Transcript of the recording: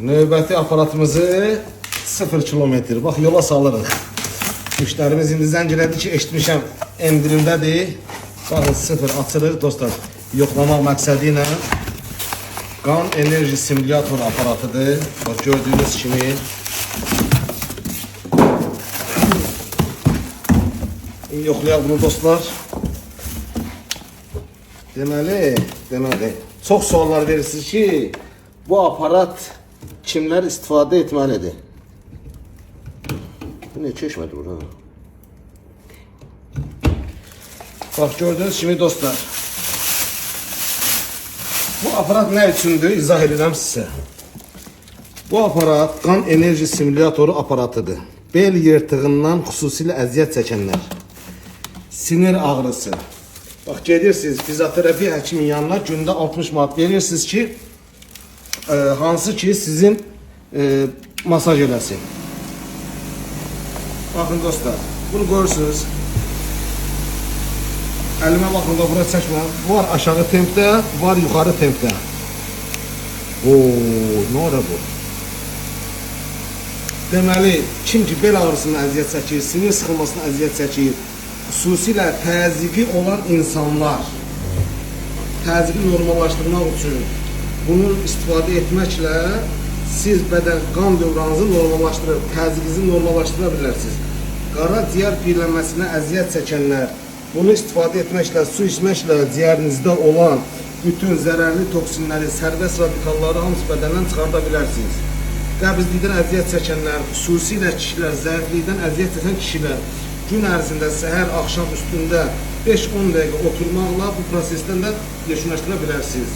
Növbəti aparatımızı 0 kilometr. Bax, yola salırıq. Müştərimiz indi zəng elədi ki, eşitmişəm endirimdədir. Baxın, 0 açırıq dostlar. Yoxlamaq məqsədi ilə qan enerji simulyator aparatıdır. Bax, gördüyünüz kimi. Yoxlayaq bunu dostlar. Deməli, çox suallar verirsiniz ki, bu aparat kimlər istifadə etməlidir? Bu ne çeşmədir burada? Bax, gördüğünüz kimi dostlar, bu aparat nə üçündür? İzah edirəm sizə. Bu aparat qan enerji simülyatoru aparatıdır. Bel yırtığından xüsusilə əziyyət çəkənlər, sinir ağrısı. Bax, gedirsiniz fizioterapi həkimin yanına, gündə 60 manat verirsiniz ki, hansı ki sizin masaj eləsin. Bakın dostlar, bunu görürsünüz. Elime bakın da bura çəkmə. Bu var aşağı tempdə, var yuxarı tempdə. Ne ara bu? Deməli, kim ki bel ağrısından əziyyət çəkir, sinir sıxılmasından əziyyət çəkir, xüsusilə təzyiqi olan insanlar, təzyiqi normallaşdırmaq üçün bunu istifadə etməklə siz bədən qan dövranınızı normallaşdırıb, təzyiqinizi normallaşdıra bilərsiniz. Qara ciyər piyələnməsinə əziyyət çəkənlər bunu istifadə etməklə, su içməklə ciyərinizdə olan bütün zərərli toksinləri, sərbəst radikalları hamısı bədəndən çıxarda bilərsiniz. Qəbizlikdən əziyyət çəkənlər, xüsusilə kişilər, zəiflikdən əziyyət çəkən kişilər gün ərzində səhər, axşam üstündə 5-10 dəqiqə oturmaqla bu prosesdən də yekunlaşdıra bilərsiniz.